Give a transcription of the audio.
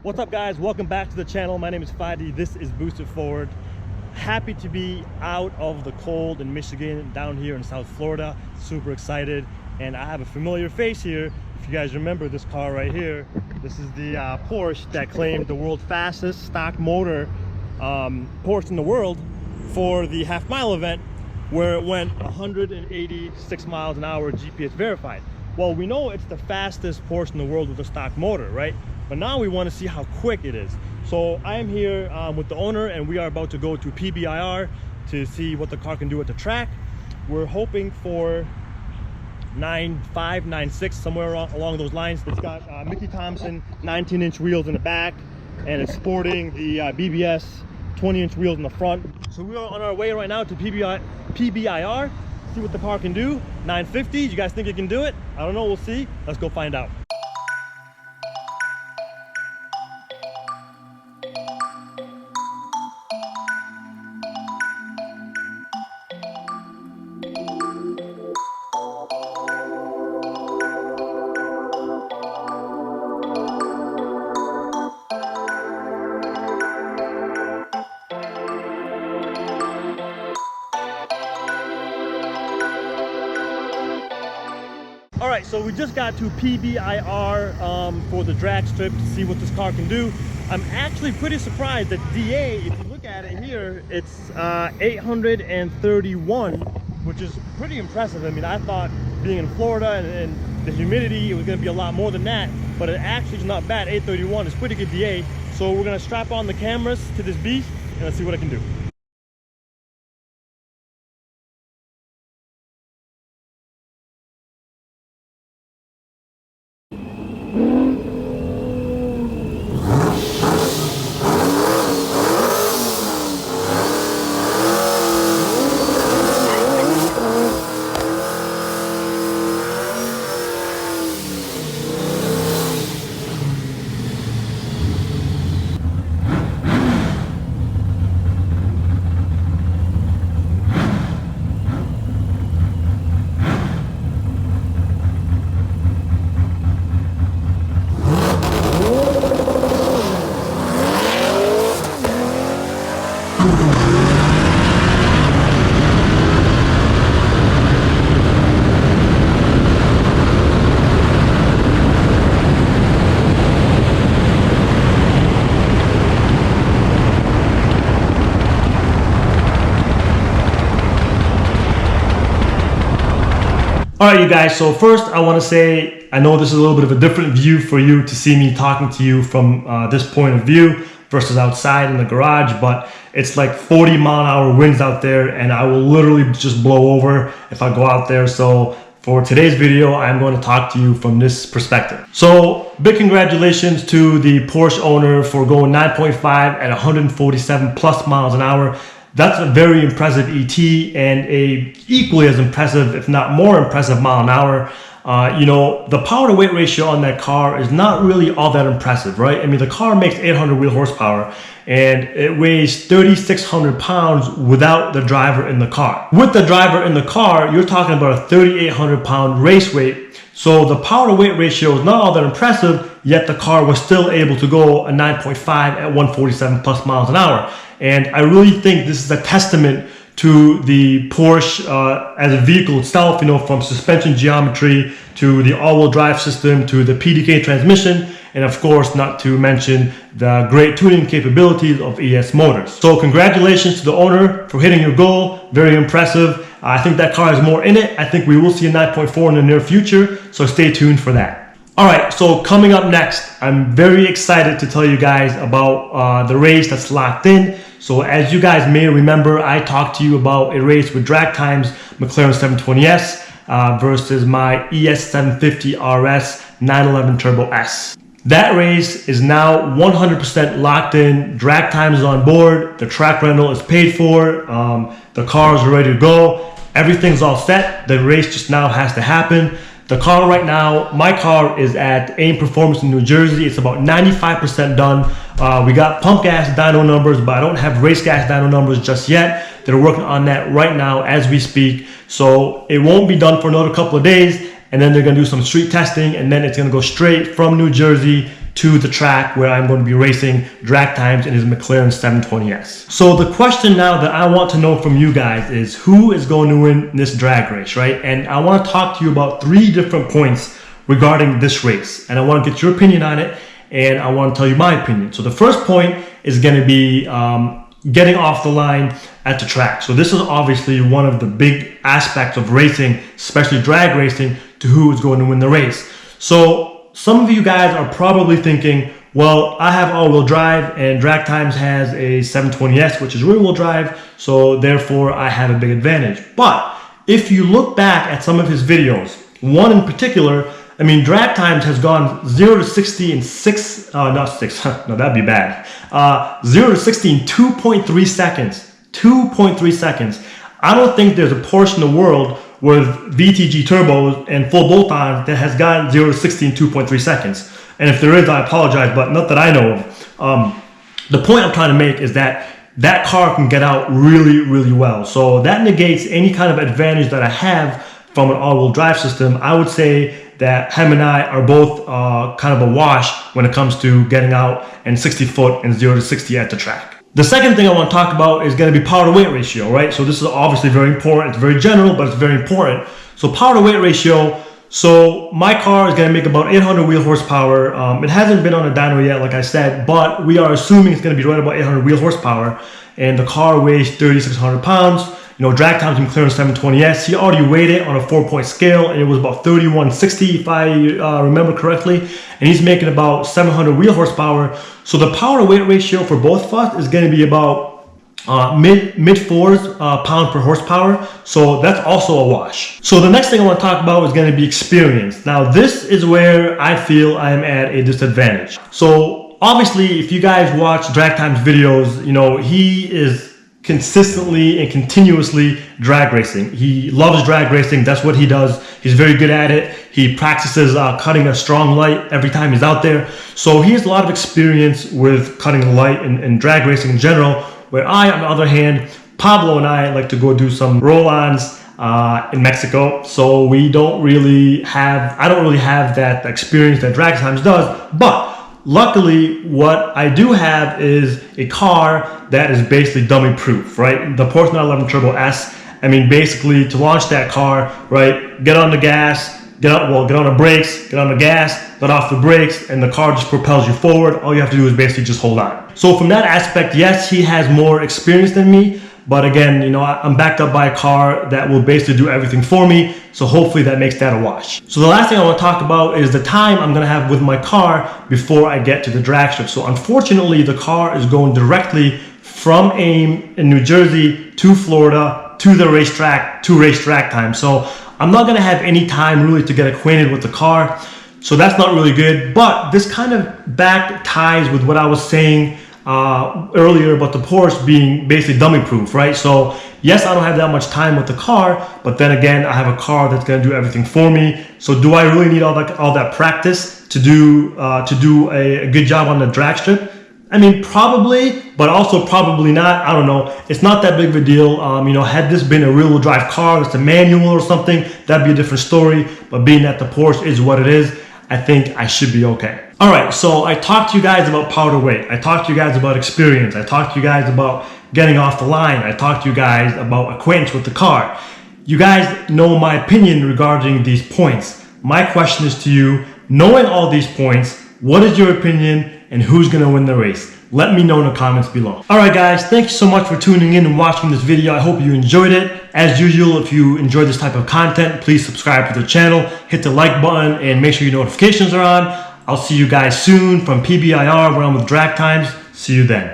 What's up, guys? Welcome back to the channel. My name is Fadi. This is BoostITFORward. Happy to be out of the cold in Michigan, down here in South Florida. Super excited, and I have a familiar face here. If you guys remember this car right here, this is the Porsche that claimed the world's fastest stock motor Porsche in the world for the half-mile event, where it went 186 miles an hour GPS verified. Well, we know it's the fastest Porsche in the world with a stock motor, right? But now we want to see how quick it is. So I am here with the owner, and we are about to go to PBIR to see what the car can do at the track. We're hoping for 9.5, 9.6, somewhere along those lines. It's got Mickey Thompson 19-inch wheels in the back, and it's sporting the BBS 20-inch wheels in the front. So we are on our way right now to PBIR, see what the car can do. 950, you guys think it can do it? I don't know, we'll see. Let's go find out. All right, so we just got to PBIR for the drag strip to see what this car can do. I'm actually pretty surprised that DA, if you look at it here, it's 831, which is pretty impressive. I mean, I thought being in Florida and the humidity, it was gonna be a lot more than that, but it actually is not bad. 831 is pretty good DA. So we're gonna strap on the cameras to this beast and let's see what it can do. All right, you guys, so first I want to say, I know this is a little bit of a different view for you to see me talking to you from this point of view versus outside in the garage, but it's like 40-mile-an-hour winds out there, and I will literally just blow over if I go out there. So for today's video, I'm going to talk to you from this perspective. So big congratulations to the Porsche owner for going 9.5 at 147 plus miles an hour. That's a very impressive ET, and a equally as impressive, if not more impressive, mile an hour. You know, the power to weight ratio on that car is not really all that impressive, right? I mean, the car makes 800 wheel horsepower and it weighs 3,600 pounds without the driver in the car. With the driver in the car, you're talking about a 3,800 pound race weight. So the power to weight ratio is not all that impressive, yet the car was still able to go a 9.5 at 147 plus miles an hour. And I really think this is a testament to the Porsche as a vehicle itself, you know, from suspension geometry to the all-wheel drive system to the PDK transmission, and of course, not to mention the great tuning capabilities of ES motors. So congratulations to the owner for hitting your goal. Very impressive. I think that car has more in it. I think we will see a 9.4 in the near future, so stay tuned for that. All right, so coming up next, I'm very excited to tell you guys about the race that's locked in. So as you guys may remember, I talked to you about a race with Dragtimes McLaren 720S versus my ES850 RS 911 Turbo S. That race is now 100% locked in. Dragtimes is on board. The track rental is paid for. The car is ready to go. Everything's all set. The race just now has to happen. The car right now, my car is at AIM Performance in New Jersey. It's about 95% done. We got pump gas dyno numbers, but I don't have race gas dyno numbers just yet. They're working on that right now as we speak. So it won't be done for another couple of days. And then they're gonna do some street testing, and then it's gonna go straight from New Jersey to the track where I'm going to be racing drag times in his McLaren 720S. So the question now that I want to know from you guys is who is going to win this drag race, right? And I want to talk to you about 3 different points regarding this race. And I want to get your opinion on it, and I want to tell you my opinion. So the first point is going to be getting off the line at the track. So this is obviously one of the big aspects of racing, especially drag racing, to who is going to win the race. So some of you guys are probably thinking, well, I have all-wheel drive and Drag Times has a 720S, which is rear-wheel drive, so therefore I have a big advantage. But if you look back at some of his videos, one in particular, I mean, Drag Times has gone 0 to 60 in not 6, no, that'd be bad. 0 to 60 in 2.3 seconds. 2.3 seconds. I don't think there's a Porsche in the world with VTG turbos and full bolt-on that has gotten 0 to 60 in 2.3 seconds. And if there is, I apologize, but not that I know of. The point I'm trying to make is that that car can get out really, really well. So that negates any kind of advantage that I have from an all-wheel drive system. I would say that him and I are both kind of a wash when it comes to getting out and 60 foot and 0 to 60 at the track. The second thing I want to talk about is going to be power to weight ratio, right? So this is obviously very important. It's very general, but it's very important. So power to weight ratio. So my car is going to make about 800 wheel horsepower. It hasn't been on a dyno yet, like I said, but we are assuming it's going to be right about 800 wheel horsepower. And the car weighs 3,600 pounds. You know, Drag Times McLaren 720S, he already weighed it on a 4-point scale, and it was about 3160 if I remember correctly. And he's making about 700 wheel horsepower. So the power to weight ratio for both of us is going to be about mid fours pound per horsepower. So that's also a wash. So the next thing I want to talk about is going to be experience. Now this is where I feel I am at a disadvantage. So obviously, if you guys watch Drag Times videos, you know, he is consistently and continuously drag racing. He loves drag racing. That's what he does. He's very good at it. He practices cutting a strong light every time he's out there. So he has a lot of experience with cutting a light and drag racing in general, where I, on the other hand, Pablo and I like to go do some roll-ons in Mexico. So I don't really have that experience that Drag Times does, but luckily, what I do have is a car that is basically dummy proof, right? The Porsche 911 Turbo S. I mean, basically to launch that car, right? Get on the gas, get on the brakes, get on the gas, get off the brakes, and the car just propels you forward. All you have to do is basically just hold on. So from that aspect, yes, he has more experience than me. But again, you know, I'm backed up by a car that will basically do everything for me. So hopefully that makes that a wash. So the last thing I want to talk about is the time I'm going to have with my car before I get to the drag strip. So unfortunately, the car is going directly from AIM in New Jersey to Florida to the racetrack to race drag time. So I'm not going to have any time really to get acquainted with the car. So that's not really good. But this kind of back ties with what I was saying earlier about the Porsche being basically dummy proof, right? So yes, I don't have that much time with the car, but then again, I have a car that's going to do everything for me. So do I really need all that practice to do a good job on the drag strip? I mean, probably, but also probably not. I don't know. It's not that big of a deal. You know, had this been a rear-wheel drive car, that's a manual or something, that'd be a different story. But being that the Porsche is what it is, I think I should be okay. All right, so I talked to you guys about power to weight. I talked to you guys about experience. I talked to you guys about getting off the line. I talked to you guys about acquaintance with the car. You guys know my opinion regarding these points. My question is to you, knowing all these points, what is your opinion and who's gonna win the race? Let me know in the comments below. All right, guys, thank you so much for tuning in and watching this video. I hope you enjoyed it. As usual, if you enjoy this type of content, please subscribe to the channel, hit the like button, and make sure your notifications are on. I'll see you guys soon from PBIR, where I'm with Drag Times. See you then.